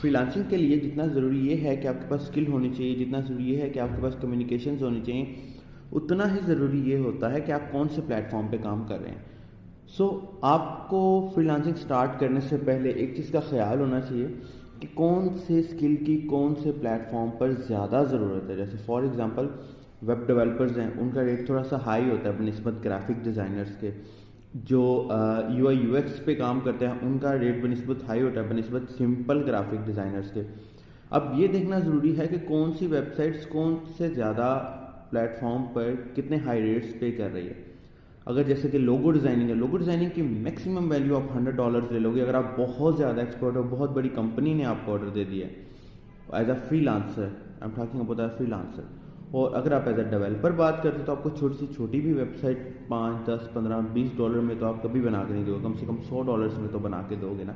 Freelancing के लिए जितना ज़रूरी ये है कि आपके पास स्किल होनी चाहिए, जितना ज़रूरी ये है कि आपके पास कम्युनिकेशंस होनी चाहिए, उतना ही ज़रूरी ये होता है कि आप कौन से प्लेटफॉर्म पे काम कर रहे हैं। आपको फ्रीलांसिंग स्टार्ट करने से पहले एक चीज़ का ख्याल होना चाहिए कि कौन से स्किल की कौन से प्लेटफॉर्म पर ज़्यादा ज़रूरत है। जैसे फॉर एग्ज़ाम्पल वेब डेवलपर्स हैं, उनका रेट थोड़ा सा हाई होता है बनिस्बत ग्राफिक डिज़ाइनर्स के। जो UI UX पे काम करते हैं उनका रेट बनिस्बत हाई होता है बनिस्बत सिंपल ग्राफिक डिज़ाइनर्स के। अब ये देखना ज़रूरी है कि कौन सी वेबसाइट्स कौन से ज़्यादा प्लेटफॉर्म पर कितने हाई रेट्स पे कर रही है। अगर जैसे कि लोगो डिज़ाइनिंग है, लोगो डिज़ाइनिंग की मैक्सिमम वैल्यू आप $100 ले लोगे अगर आप बहुत ज़्यादा एक्सपर्ट हो, बहुत बड़ी कंपनी ने आपको ऑर्डर दे दिया है as a freelancer, I am talking about as freelancer. और अगर आप एज अ डेवलपर बात करते हो तो आपको छोटी से छोटी भी वेबसाइट $5, $10, $15, $20 में तो आप कभी बना के नहीं दोगे, कम से कम $100 में तो बना के दोगे ना।